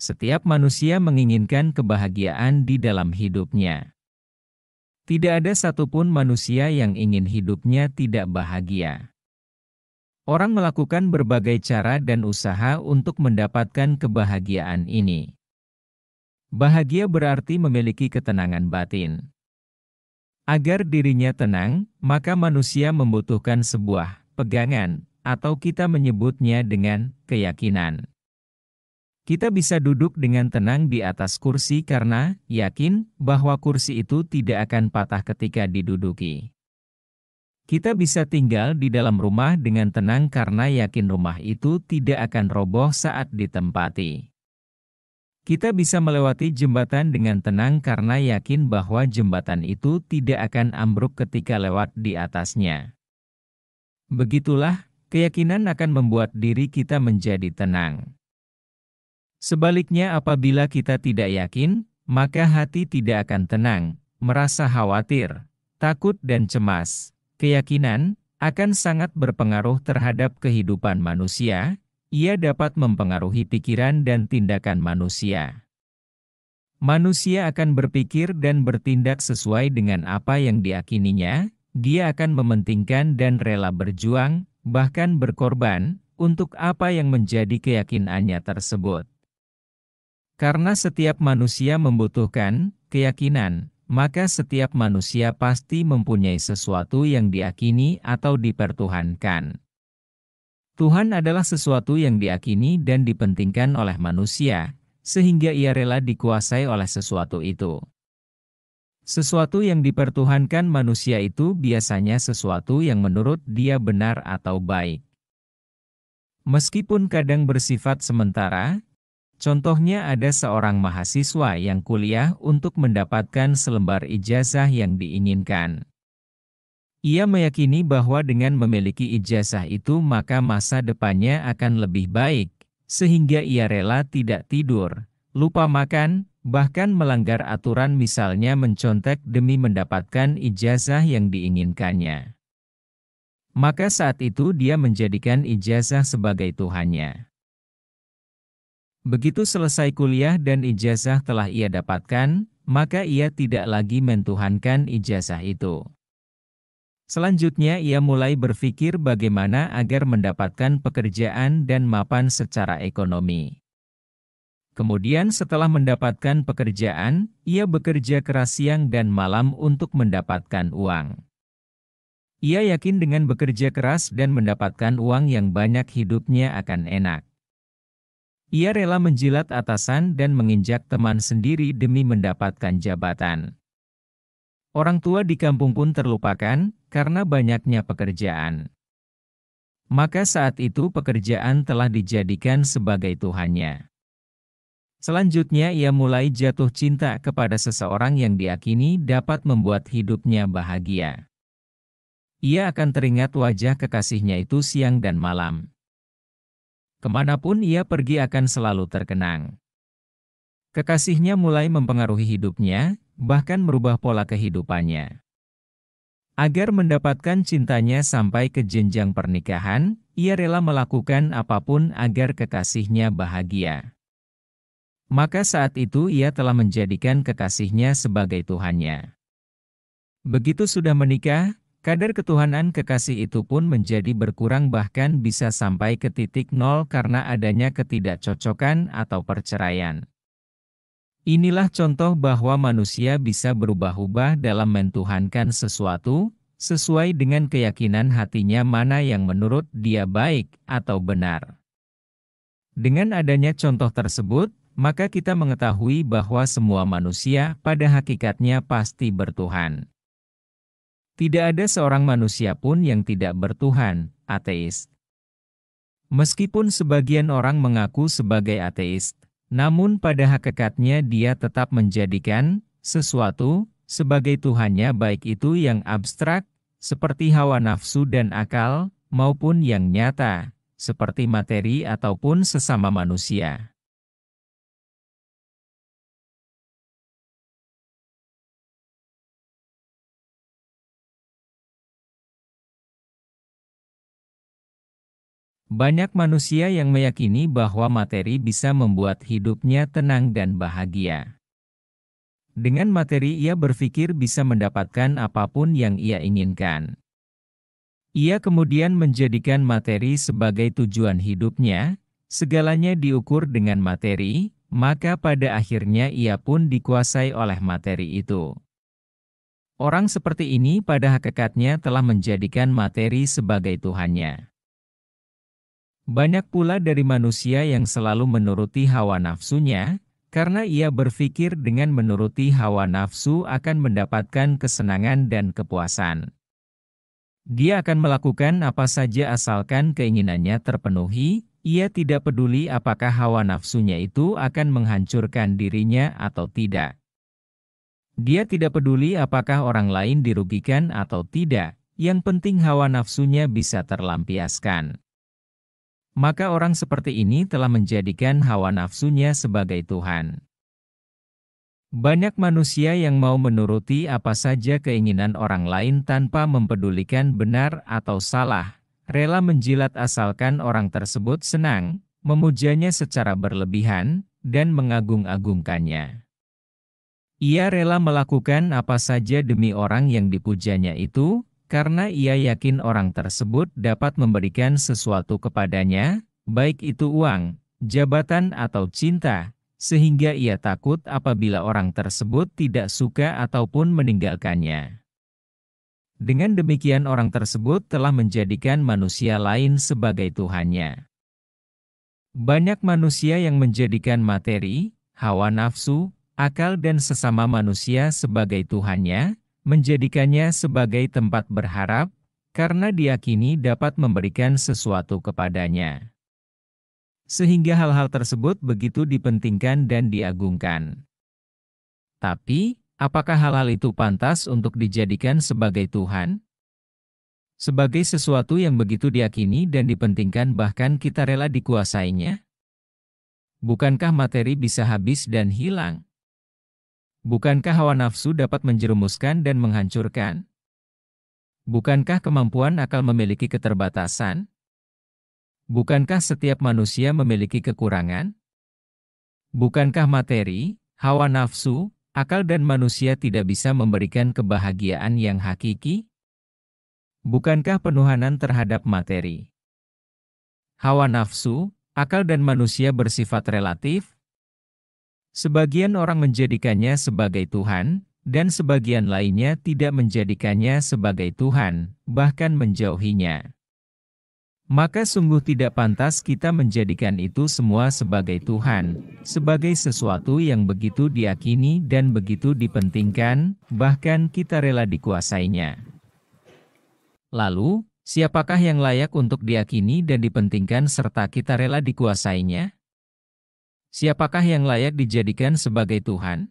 Setiap manusia menginginkan kebahagiaan di dalam hidupnya. Tidak ada satupun manusia yang ingin hidupnya tidak bahagia. Orang melakukan berbagai cara dan usaha untuk mendapatkan kebahagiaan ini. Bahagia berarti memiliki ketenangan batin. Agar dirinya tenang, maka manusia membutuhkan sebuah pegangan, atau kita menyebutnya dengan keyakinan. Kita bisa duduk dengan tenang di atas kursi karena yakin bahwa kursi itu tidak akan patah ketika diduduki. Kita bisa tinggal di dalam rumah dengan tenang karena yakin rumah itu tidak akan roboh saat ditempati. Kita bisa melewati jembatan dengan tenang karena yakin bahwa jembatan itu tidak akan ambruk ketika lewat di atasnya. Begitulah, keyakinan akan membuat diri kita menjadi tenang. Sebaliknya apabila kita tidak yakin, maka hati tidak akan tenang, merasa khawatir, takut dan cemas. Keyakinan akan sangat berpengaruh terhadap kehidupan manusia. Ia dapat mempengaruhi pikiran dan tindakan manusia. Manusia akan berpikir dan bertindak sesuai dengan apa yang diyakininya. Dia akan mementingkan dan rela berjuang, bahkan berkorban, untuk apa yang menjadi keyakinannya tersebut. Karena setiap manusia membutuhkan keyakinan, maka setiap manusia pasti mempunyai sesuatu yang diyakini atau dipertuhankan. Tuhan adalah sesuatu yang diyakini dan dipentingkan oleh manusia, sehingga ia rela dikuasai oleh sesuatu itu. Sesuatu yang dipertuhankan manusia itu biasanya sesuatu yang menurut dia benar atau baik. Meskipun kadang bersifat sementara, contohnya ada seorang mahasiswa yang kuliah untuk mendapatkan selembar ijazah yang diinginkan. Ia meyakini bahwa dengan memiliki ijazah itu maka masa depannya akan lebih baik, sehingga ia rela tidak tidur, lupa makan, bahkan melanggar aturan misalnya mencontek demi mendapatkan ijazah yang diinginkannya. Maka saat itu dia menjadikan ijazah sebagai Tuhannya. Begitu selesai kuliah dan ijazah telah ia dapatkan, maka ia tidak lagi mentuhankan ijazah itu. Selanjutnya ia mulai berpikir bagaimana agar mendapatkan pekerjaan dan mapan secara ekonomi. Kemudian setelah mendapatkan pekerjaan, ia bekerja keras siang dan malam untuk mendapatkan uang. Ia yakin dengan bekerja keras dan mendapatkan uang yang banyak hidupnya akan enak. Ia rela menjilat atasan dan menginjak teman sendiri demi mendapatkan jabatan. Orang tua di kampung pun terlupakan, karena banyaknya pekerjaan. Maka saat itu pekerjaan telah dijadikan sebagai Tuhannya. Selanjutnya ia mulai jatuh cinta kepada seseorang yang diyakini dapat membuat hidupnya bahagia. Ia akan teringat wajah kekasihnya itu siang dan malam. Kemanapun ia pergi akan selalu terkenang. Kekasihnya mulai mempengaruhi hidupnya, bahkan merubah pola kehidupannya. Agar mendapatkan cintanya sampai ke jenjang pernikahan, ia rela melakukan apapun agar kekasihnya bahagia. Maka saat itu ia telah menjadikan kekasihnya sebagai Tuhannya. Begitu sudah menikah, kadar ketuhanan kekasih itu pun menjadi berkurang bahkan bisa sampai ke titik nol karena adanya ketidakcocokan atau perceraian. Inilah contoh bahwa manusia bisa berubah-ubah dalam mentuhankan sesuatu, sesuai dengan keyakinan hatinya mana yang menurut dia baik atau benar. Dengan adanya contoh tersebut, maka kita mengetahui bahwa semua manusia pada hakikatnya pasti bertuhan. Tidak ada seorang manusia pun yang tidak bertuhan, ateis. Meskipun sebagian orang mengaku sebagai ateis, namun pada hakikatnya dia tetap menjadikan sesuatu sebagai Tuhannya, baik itu yang abstrak, seperti hawa nafsu dan akal, maupun yang nyata, seperti materi ataupun sesama manusia. Banyak manusia yang meyakini bahwa materi bisa membuat hidupnya tenang dan bahagia. Dengan materi ia berpikir bisa mendapatkan apapun yang ia inginkan. Ia kemudian menjadikan materi sebagai tujuan hidupnya, segalanya diukur dengan materi, maka pada akhirnya ia pun dikuasai oleh materi itu. Orang seperti ini pada hakikatnya telah menjadikan materi sebagai Tuhannya. Banyak pula dari manusia yang selalu menuruti hawa nafsunya, karena ia berpikir dengan menuruti hawa nafsu akan mendapatkan kesenangan dan kepuasan. Dia akan melakukan apa saja asalkan keinginannya terpenuhi, ia tidak peduli apakah hawa nafsunya itu akan menghancurkan dirinya atau tidak. Dia tidak peduli apakah orang lain dirugikan atau tidak, yang penting hawa nafsunya bisa terlampiaskan. Maka orang seperti ini telah menjadikan hawa nafsunya sebagai Tuhan. Banyak manusia yang mau menuruti apa saja keinginan orang lain tanpa mempedulikan benar atau salah, rela menjilat asalkan orang tersebut senang, memujanya secara berlebihan, dan mengagung-agungkannya. Ia rela melakukan apa saja demi orang yang dipujanya itu, karena ia yakin orang tersebut dapat memberikan sesuatu kepadanya, baik itu uang, jabatan atau cinta, sehingga ia takut apabila orang tersebut tidak suka ataupun meninggalkannya. Dengan demikian orang tersebut telah menjadikan manusia lain sebagai Tuhannya. Banyak manusia yang menjadikan materi, hawa nafsu, akal dan sesama manusia sebagai Tuhannya, menjadikannya sebagai tempat berharap, karena diyakini dapat memberikan sesuatu kepadanya. Sehingga hal-hal tersebut begitu dipentingkan dan diagungkan. Tapi, apakah hal-hal itu pantas untuk dijadikan sebagai Tuhan? Sebagai sesuatu yang begitu diyakini dan dipentingkan bahkan kita rela dikuasainya? Bukankah materi bisa habis dan hilang? Bukankah hawa nafsu dapat menjerumuskan dan menghancurkan? Bukankah kemampuan akal memiliki keterbatasan? Bukankah setiap manusia memiliki kekurangan? Bukankah materi, hawa nafsu, akal dan manusia tidak bisa memberikan kebahagiaan yang hakiki? Bukankah penuhanan terhadap materi, hawa nafsu, akal dan manusia bersifat relatif? Sebagian orang menjadikannya sebagai Tuhan, dan sebagian lainnya tidak menjadikannya sebagai Tuhan, bahkan menjauhinya. Maka sungguh tidak pantas kita menjadikan itu semua sebagai Tuhan, sebagai sesuatu yang begitu diyakini dan begitu dipentingkan, bahkan kita rela dikuasainya. Lalu, siapakah yang layak untuk diyakini dan dipentingkan serta kita rela dikuasainya? Siapakah yang layak dijadikan sebagai Tuhan?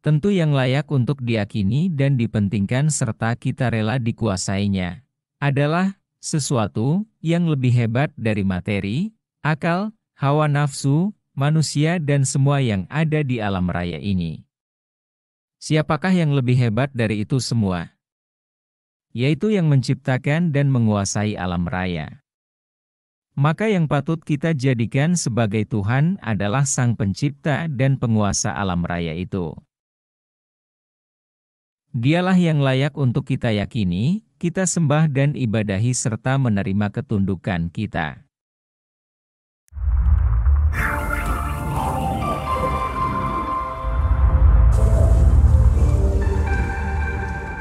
Tentu yang layak untuk diyakini dan dipentingkan serta kita rela dikuasainya adalah sesuatu yang lebih hebat dari materi, akal, hawa nafsu, manusia dan semua yang ada di alam raya ini. Siapakah yang lebih hebat dari itu semua? Yaitu yang menciptakan dan menguasai alam raya. Maka yang patut kita jadikan sebagai Tuhan adalah Sang Pencipta dan Penguasa alam raya itu. Dialah yang layak untuk kita yakini, kita sembah dan ibadahi serta menerima ketundukan kita.